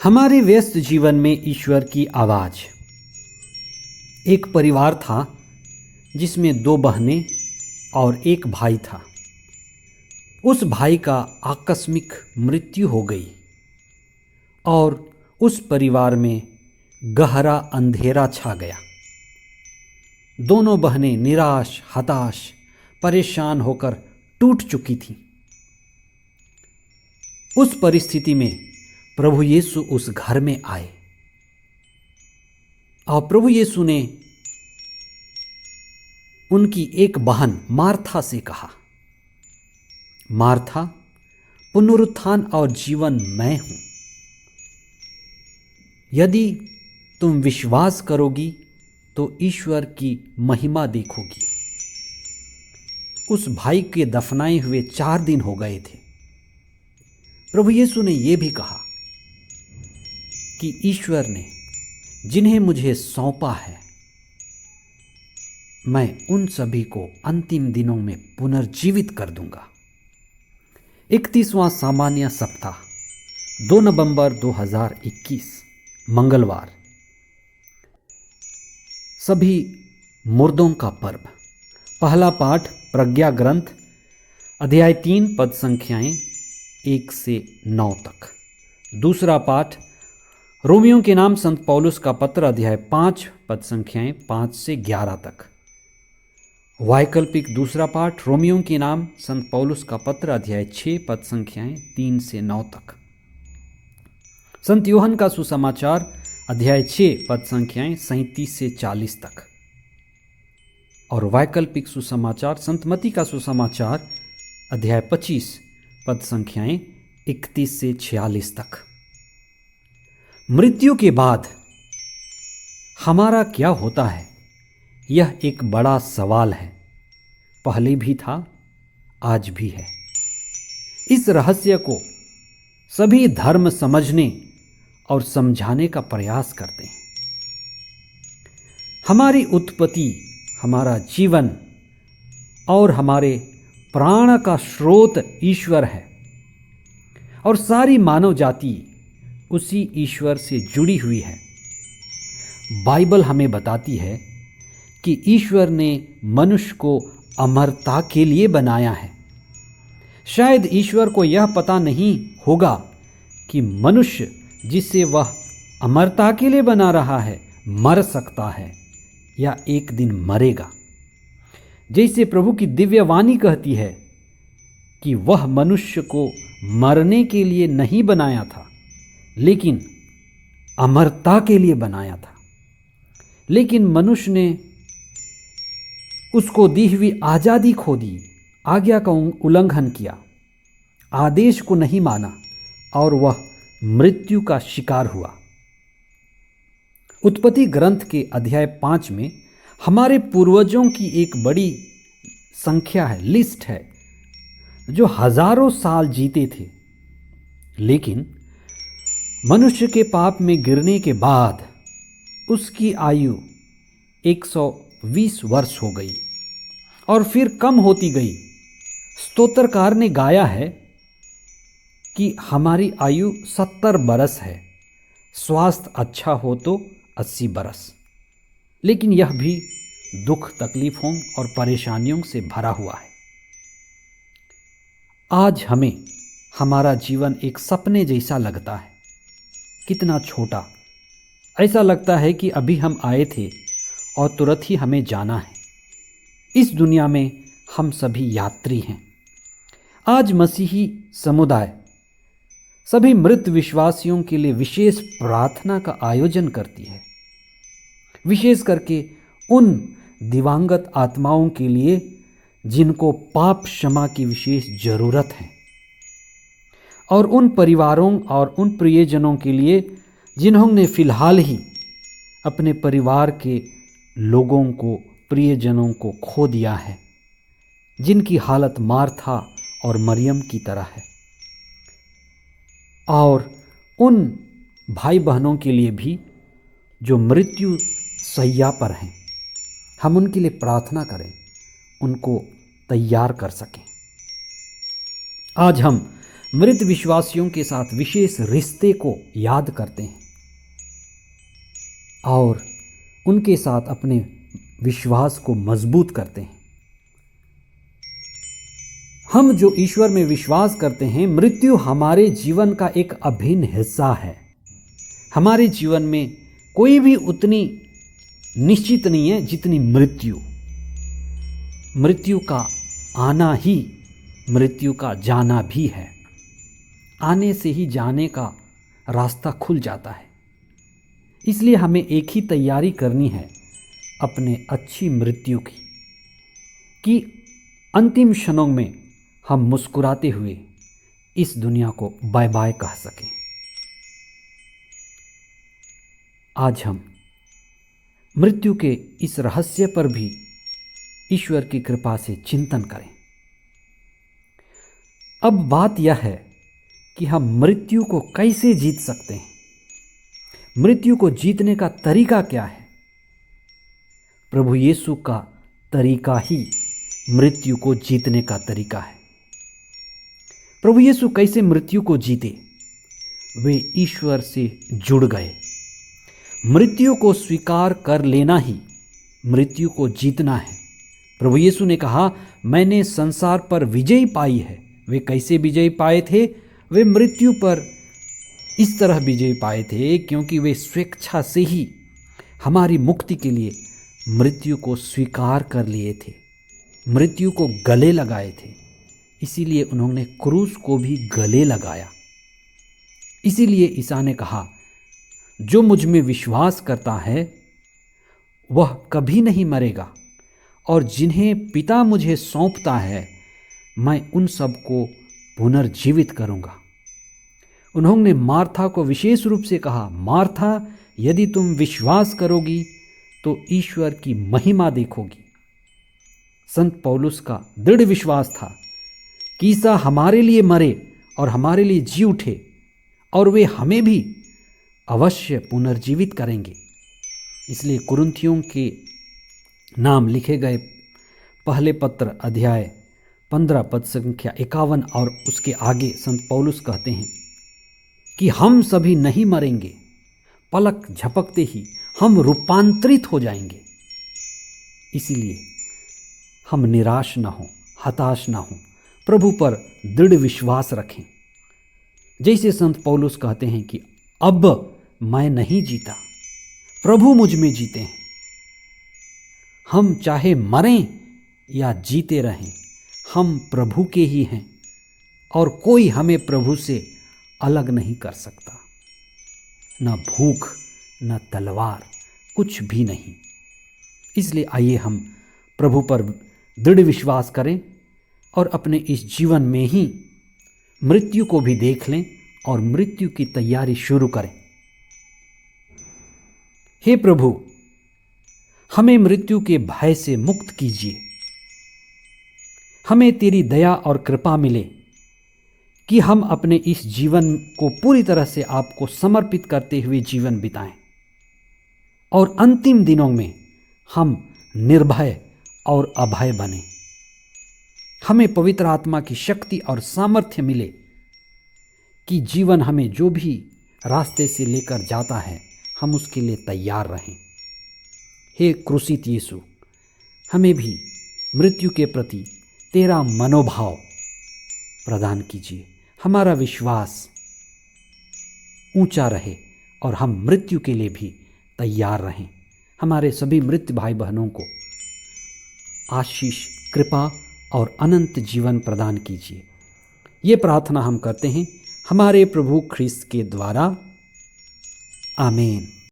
हमारे व्यस्त जीवन में ईश्वर की आवाज़। एक परिवार था जिसमें 2 बहनें और एक भाई था। उस भाई का आकस्मिक मृत्यु हो गई और उस परिवार में गहरा अंधेरा छा गया। दोनों बहनें निराश, हताश, परेशान होकर टूट चुकी थीं। उस परिस्थिति में प्रभु यीशु उस घर में आए और प्रभु यीशु ने उनकी एक बहन मार्था से कहा, मार्था, पुनरुत्थान और जीवन मैं हूं। यदि तुम विश्वास करोगी तो ईश्वर की महिमा देखोगी। उस भाई के दफनाए हुए 4 दिन हो गए थे। प्रभु यीशु ने यह भी कहा कि ईश्वर ने जिन्हें मुझे सौंपा है, मैं उन सभी को अंतिम दिनों में पुनर्जीवित कर दूंगा। 31वां सामान्य सप्ताह 2 नवंबर 2021 मंगलवार। सभी मुर्दों का पर्व। पहला पाठ प्रज्ञा ग्रंथ अध्याय 3 पद संख्याएं 1 से 9 तक। दूसरा पाठ रोमियों के नाम संत पौलुस का पत्र अध्याय 5 पद संख्याएं 5 से 11 तक। वैकल्पिक दूसरा पाठ रोमियों के नाम संत पौलुस का पत्र अध्याय 6 पद संख्याएं 3 से 9 तक। संत यूहन्ना का सुसमाचार अध्याय 6 पद संख्याएं 37 से 40 तक। और वैकल्पिक सुसमाचार संत मत्ती का सुसमाचार अध्याय 25 पद संख्याएं 31 से 46 तक। मृत्यु के बाद हमारा क्या होता है, यह एक बड़ा सवाल है। पहले भी था, आज भी है। इस रहस्य को सभी धर्म समझने और समझाने का प्रयास करते हैं। हमारी उत्पत्ति, हमारा जीवन और हमारे प्राण का स्रोत ईश्वर है और सारी मानव जाति उसी ईश्वर से जुड़ी हुई है। बाइबल हमें बताती है कि ईश्वर ने मनुष्य को अमरता के लिए बनाया है। शायद ईश्वर को यह पता नहीं होगा कि मनुष्य जिसे वह अमरता के लिए बना रहा है मर सकता है या एक दिन मरेगा। जैसे प्रभु की दिव्य वाणी कहती है कि वह मनुष्य को मरने के लिए नहीं बनाया था, लेकिन अमरता के लिए बनाया था। लेकिन मनुष्य ने उसको दी हुई आज़ादी खो दी, आज्ञा का उल्लंघन किया, आदेश को नहीं माना और वह मृत्यु का शिकार हुआ। उत्पत्ति ग्रंथ के अध्याय 5 में हमारे पूर्वजों की एक बड़ी संख्या है, लिस्ट है, जो हजारों साल जीते थे। लेकिन मनुष्य के पाप में गिरने के बाद उसकी आयु 120 वर्ष हो गई और फिर कम होती गई। स्तोत्रकार ने गाया है कि हमारी आयु 70 बरस है, स्वास्थ्य अच्छा हो तो 80 बरस। लेकिन यह भी दुख, तकलीफों और परेशानियों से भरा हुआ है। आज हमें हमारा जीवन एक सपने जैसा लगता है, कितना छोटा। ऐसा लगता है कि अभी हम आए थे और तुरंत ही हमें जाना है। इस दुनिया में हम सभी यात्री हैं। आज मसीही समुदाय सभी मृत विश्वासियों के लिए विशेष प्रार्थना का आयोजन करती है, विशेष करके उन दिवंगत आत्माओं के लिए जिनको पाप क्षमा की विशेष जरूरत है, और उन परिवारों और उन प्रियजनों के लिए जिन्होंने फिलहाल ही अपने परिवार के लोगों को, प्रियजनों को खो दिया है, जिनकी हालत मार्था और मरियम की तरह है। और उन भाई बहनों के लिए भी जो मृत्यु शैया पर हैं, हम उनके लिए प्रार्थना करें, उनको तैयार कर सकें। आज हम मृत विश्वासियों के साथ विशेष रिश्ते को याद करते हैं और उनके साथ अपने विश्वास को मजबूत करते हैं। हम जो ईश्वर में विश्वास करते हैं, मृत्यु हमारे जीवन का एक अभिन्न हिस्सा है। हमारे जीवन में कोई भी उतनी निश्चित नहीं है जितनी मृत्यु। मृत्यु का आना ही मृत्यु का जाना भी है। आने से ही जाने का रास्ता खुल जाता है। इसलिए हमें एक ही तैयारी करनी है अपने अच्छी मृत्यु की, कि अंतिम क्षणों में हम मुस्कुराते हुए इस दुनिया को बाय बाय कह सकें। आज हम मृत्यु के इस रहस्य पर भी ईश्वर की कृपा से चिंतन करें। अब बात यह है कि हम मृत्यु को कैसे जीत सकते हैं। मृत्यु को जीतने का तरीका क्या है? प्रभु यीशु का तरीका ही मृत्यु को जीतने का तरीका है। प्रभु यीशु कैसे मृत्यु को जीते? वे ईश्वर से जुड़ गए। मृत्यु को स्वीकार कर लेना ही मृत्यु को जीतना है। प्रभु यीशु ने कहा, मैंने संसार पर विजय पाई है। वे कैसे विजय पाए थे? वे मृत्यु पर इस तरह विजय पाए थे क्योंकि वे स्वेच्छा से ही हमारी मुक्ति के लिए मृत्यु को स्वीकार कर लिए थे, मृत्यु को गले लगाए थे। इसीलिए उन्होंने क्रूस को भी गले लगाया। इसीलिए ईसा ने कहा, जो मुझ में विश्वास करता है वह कभी नहीं मरेगा, और जिन्हें पिता मुझे सौंपता है मैं उन सबको पुनर्जीवित करूंगा। उन्होंने मार्था को विशेष रूप से कहा, मार्था, यदि तुम विश्वास करोगी तो ईश्वर की महिमा देखोगी। संत पौलुस का दृढ़ विश्वास था कि ईसा हमारे लिए मरे और हमारे लिए जी उठे, और वे हमें भी अवश्य पुनर्जीवित करेंगे। इसलिए कुरिन्थियों के नाम लिखे गए पहले पत्र अध्याय 15 पद संख्या 51 और उसके आगे संत पौलुस कहते हैं कि हम सभी नहीं मरेंगे, पलक झपकते ही हम रूपांतरित हो जाएंगे। इसीलिए हम निराश ना हो, हताश ना हो, प्रभु पर दृढ़ विश्वास रखें। जैसे संत पौलुस कहते हैं कि अब मैं नहीं जीता, प्रभु मुझ में जीते हैं। हम चाहे मरें या जीते रहें, हम प्रभु के ही हैं और कोई हमें प्रभु से अलग नहीं कर सकता। न भूख न तलवार, कुछ भी नहीं। इसलिए आइए हम प्रभु पर दृढ़ विश्वास करें और अपने इस जीवन में ही मृत्यु को भी देख लें और मृत्यु की तैयारी शुरू करें। हे प्रभु, हमें मृत्यु के भय से मुक्त कीजिए। हमें तेरी दया और कृपा मिले कि हम अपने इस जीवन को पूरी तरह से आपको समर्पित करते हुए जीवन बिताएं और अंतिम दिनों में हम निर्भय और अभय बने। हमें पवित्र आत्मा की शक्ति और सामर्थ्य मिले कि जीवन हमें जो भी रास्ते से लेकर जाता है हम उसके लिए तैयार रहें। हे क्रूसित यीशु, हमें भी मृत्यु के प्रति तेरा मनोभाव प्रदान कीजिए। हमारा विश्वास ऊंचा रहे और हम मृत्यु के लिए भी तैयार रहें। हमारे सभी मृत भाई बहनों को आशीष, कृपा और अनंत जीवन प्रदान कीजिए। ये प्रार्थना हम करते हैं हमारे प्रभु ख्रीस्त के द्वारा। आमीन।